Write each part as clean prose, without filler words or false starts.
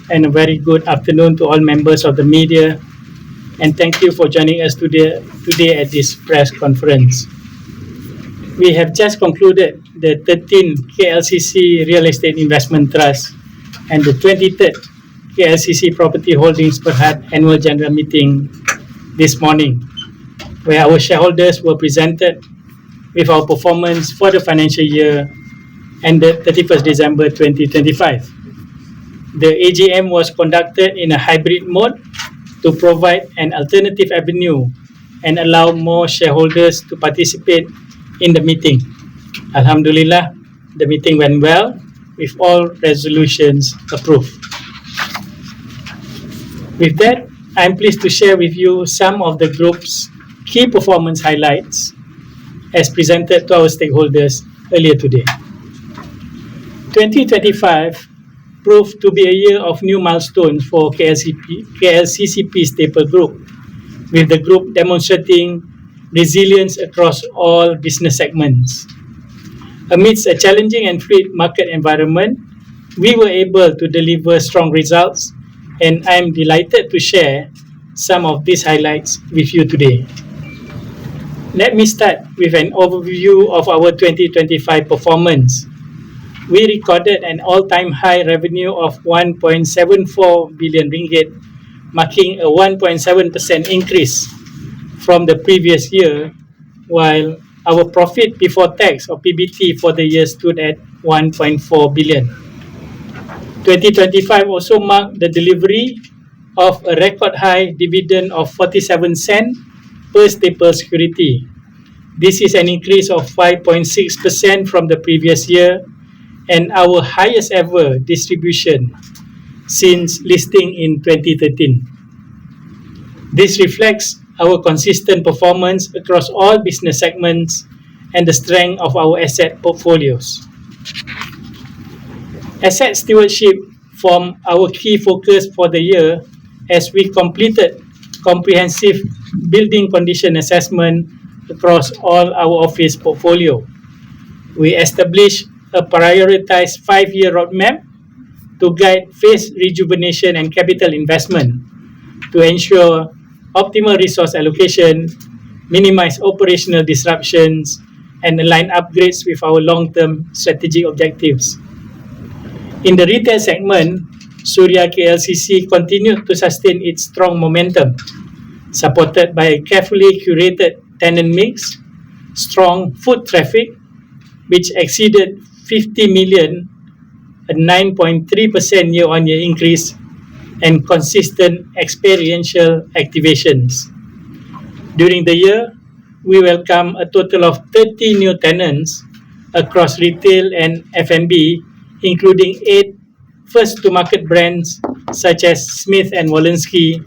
And a very good afternoon to all members of the media. And thank you for joining us today at this press conference. We have just concluded the 13th KLCC Real Estate Investment Trust and the 23rd KLCC Property Holdings Berhad Annual General Meeting this morning, where our shareholders were presented with our performance for the financial year ended 31st December 2025. The AGM was conducted in a hybrid mode to provide an alternative avenue and allow more shareholders to participate in the meeting. Alhamdulillah, the meeting went well with all resolutions approved. With that, I'm pleased to share with you some of the group's key performance highlights as presented to our stakeholders earlier today. 2025 proved to be a year of new milestones for KLCCP Staple Group, with the group demonstrating resilience across all business segments. Amidst a challenging and fluid market environment, we were able to deliver strong results, and I am delighted to share some of these highlights with you today. Let me start with an overview of our 2025 performance. We recorded an all-time high revenue of 1.74 billion ringgit, marking a 1.7% increase from the previous year, while our profit before tax or PBT for the year stood at 1.4 billion. 2025 also marked the delivery of a record high dividend of 47 cents per staple security. This is an increase of 5.6% from the previous year and our highest ever distribution since listing in 2013. This reflects our consistent performance across all business segments and the strength of our asset portfolios. Asset stewardship formed our key focus for the year as we completed comprehensive building condition assessment across all our office portfolio. We established a prioritized 5-year roadmap to guide phase rejuvenation and capital investment to ensure optimal resource allocation, minimize operational disruptions, and align upgrades with our long-term strategic objectives. In the retail segment, Suria KLCC continued to sustain its strong momentum, supported by a carefully curated tenant mix, strong foot traffic, which exceeded 50 million, a 9.3% year-on-year increase, and consistent experiential activations. During the year, we welcomed a total of 30 new tenants across retail and F&B, including 8 first-to-market brands such as Smith & Wollensky,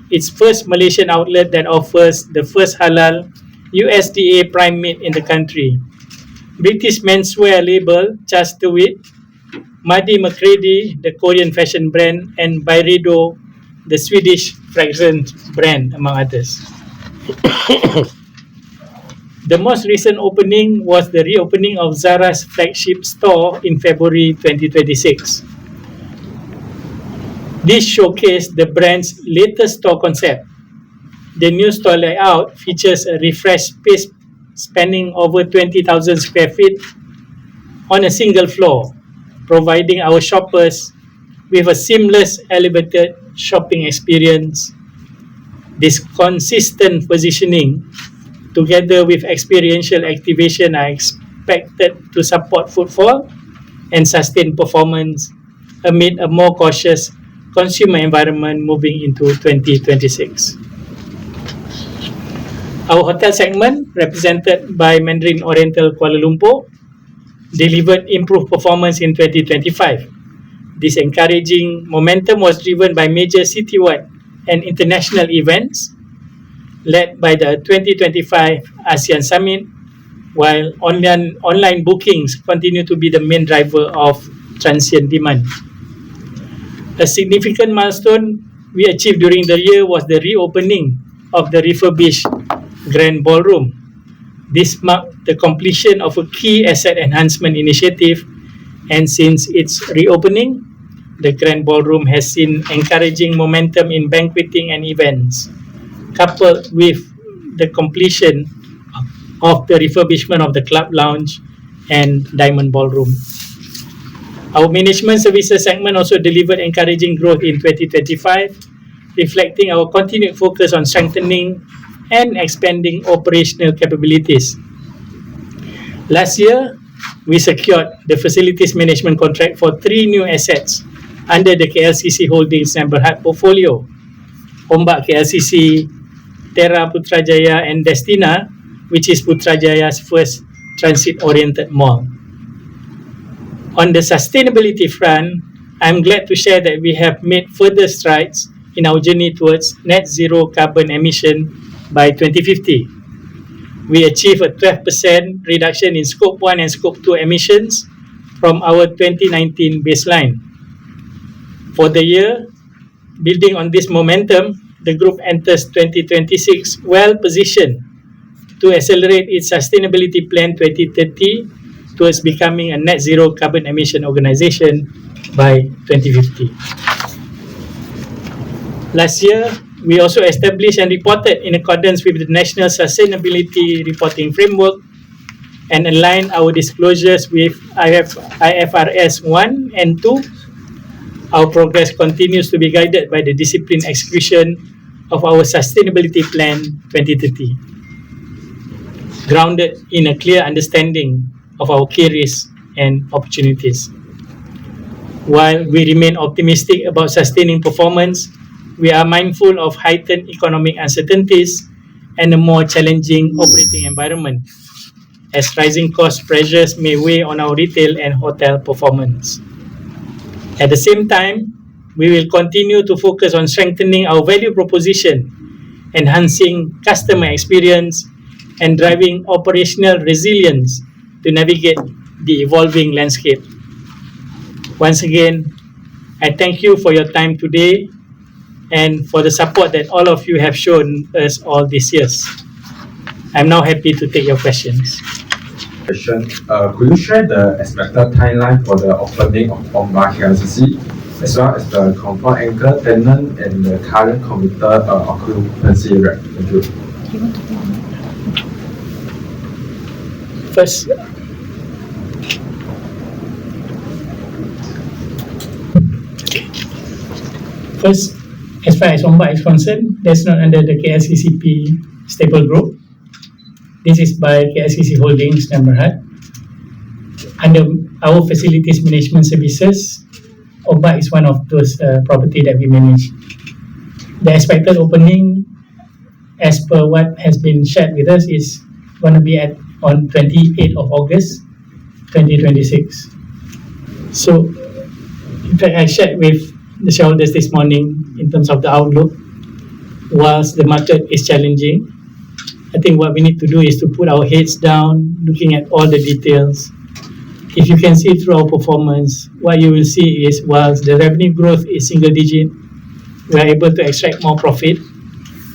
its first Malaysian outlet that offers the first halal USDA prime meat in the country, British menswear label Just Do It, Maddie McCready, the Korean fashion brand, and Byredo, the Swedish fragrance brand, among others. The most recent opening was the reopening of Zara's flagship store in February 2026. This showcased the brand's latest store concept. The new store layout features a refreshed space spanning over 20,000 square feet on a single floor, providing our shoppers with a seamless, elevated shopping experience. This consistent positioning, together with experiential activation, are expected to support footfall and sustain performance amid a more cautious consumer environment moving into 2026. Our hotel segment, represented by Mandarin Oriental Kuala Lumpur, delivered improved performance in 2025. This encouraging momentum was driven by major citywide and international events, led by the 2025 ASEAN Summit, while online bookings continue to be the main driver of transient demand. A significant milestone we achieved during the year was the reopening of the refurbished Grand Ballroom. This marked the completion of a key asset enhancement initiative, and since its reopening, the Grand Ballroom has seen encouraging momentum in banqueting and events, coupled with the completion of the refurbishment of the Club Lounge and Diamond Ballroom. Our management services segment also delivered encouraging growth in 2025, reflecting our continued focus on strengthening and expanding operational capabilities. Last year, we secured the facilities management contract for 3 new assets under the KLCC Holdings and Berhad portfolio: Ombak KLCC, Terra Putrajaya, and Destina, which is Putrajaya's first transit-oriented mall. On the sustainability front, I'm glad to share that we have made further strides in our journey towards net zero carbon emission by 2050. We achieved a 12% reduction in Scope 1 and Scope 2 emissions from our 2019 baseline. For the year, building on this momentum, the group enters 2026 well positioned to accelerate its sustainability plan 2030 towards becoming a net zero carbon emission organisation by 2050. Last year, we also established and reported in accordance with the National Sustainability Reporting Framework and aligned our disclosures with IFRS 1 and 2. Our progress continues to be guided by the disciplined execution of our Sustainability Plan 2030, grounded in a clear understanding of our key risks and opportunities. While we remain optimistic about sustaining performance, we are mindful of heightened economic uncertainties and a more challenging operating environment, as rising cost pressures may weigh on our retail and hotel performance. At the same time, we will continue to focus on strengthening our value proposition, enhancing customer experience, and driving operational resilience to navigate the evolving landscape. Once again, I thank you for your time today and for the support that all of you have shown us all these years. I'm now happy to take your questions. Could you share the expected timeline for the opening of Ombak KLCC, as well as the confirmed anchor tenant and the current committed occupancy rate? Thank you. First, as far as Ombak is concerned, that's not under the KLCCP stable group. This is by KLCC Holdings and Berhad. Under our facilities management services, Ombak is one of those property that we manage. The expected opening, as per what has been shared with us, is going to be on 28th of August 2026. So, in fact, I shared with the shareholders this morning in terms of the outlook. Whilst the market is challenging, I think what we need to do is to put our heads down, looking at all the details. If you can see through our performance, what you will see is whilst the revenue growth is single digit, we are able to extract more profit.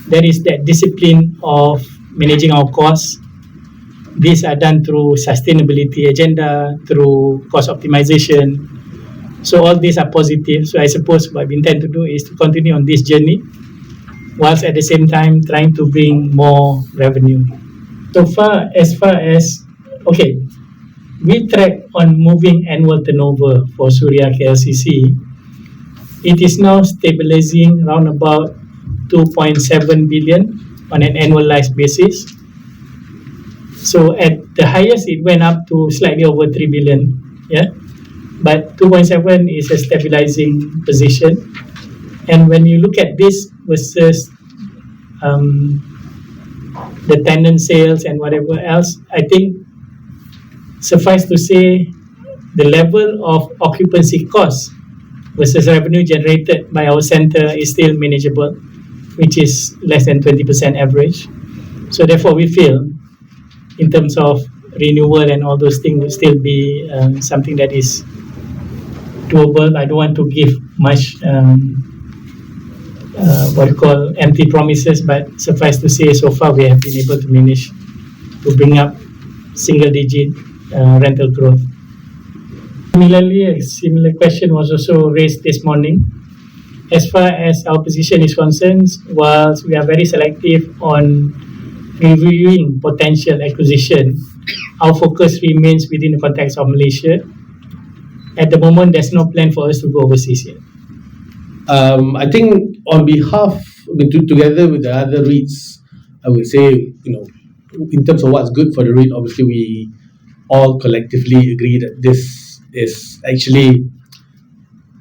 There is that discipline of managing our costs. These are done through sustainability agenda, through cost optimization. So all these are positive. So I suppose what we intend to do is to continue on this journey, whilst at the same time trying to bring more revenue. So far as we track on moving annual turnover for Suria KLCC. It is now stabilizing around about 2.7 billion on an annualized basis. So at the highest, it went up to slightly over 3 billion. Yeah, but 2.7 is a stabilizing position. And when you look at this versus the tenant sales and whatever else, I think suffice to say the level of occupancy cost versus revenue generated by our center is still manageable, which is less than 20% average. So therefore we feel in terms of renewal and all those things will still be something that is doable. I don't want to give much what you call empty promises, but suffice to say, so far we have been able to manage to bring up single-digit rental growth. Similarly, a similar question was also raised this morning. As far as our position is concerned, whilst we are very selective on reviewing potential acquisition, our focus remains within the context of Malaysia. At the moment, there's no plan for us to go overseas yet. I think on behalf, together with the other REITs, I would say, in terms of what's good for the REIT, obviously we all collectively agree that this is actually,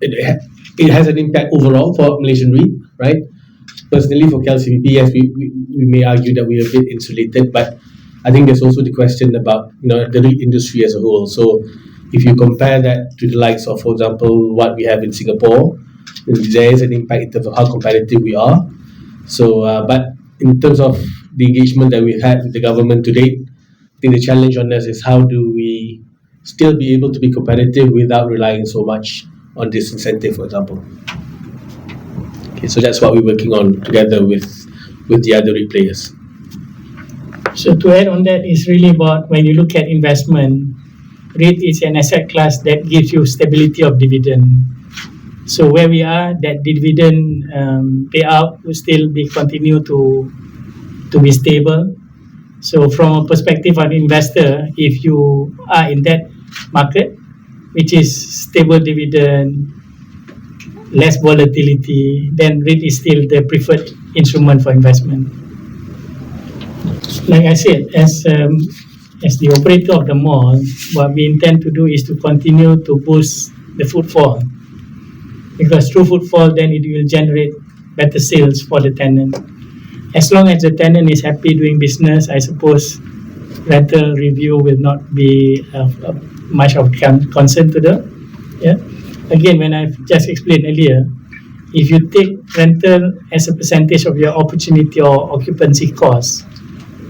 it has an impact overall for Malaysian REIT, right? Personally, for KLCC, yes, we may argue that we are a bit insulated, but I think there's also the question about the REIT industry as a whole. So if you compare that to the likes of, for example, what we have in Singapore, there is an impact in terms of how competitive we are. So, but in terms of the engagement that we've had with the government to date, I think the challenge on us is how do we still be able to be competitive without relying so much on this incentive, for example. Okay, so that's what we're working on together with the other REIT players. So to add on that, is really about when you look at investment, REIT is an asset class that gives you stability of dividend. So where we are, that dividend payout will still be continue to be stable. So from a perspective of investor, if you are in that market, which is stable dividend, less volatility, then REIT is still the preferred instrument for investment. Like I said, as the operator of the mall, what we intend to do is to continue to boost the footfall, because through footfall, then it will generate better sales for the tenant. As long as the tenant is happy doing business, I suppose rental review will not be much of concern to them. Yeah. Again, when I've just explained earlier, if you take rental as a percentage of your opportunity or occupancy cost,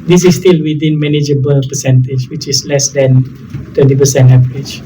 this is still within manageable percentage, which is less than 20% average.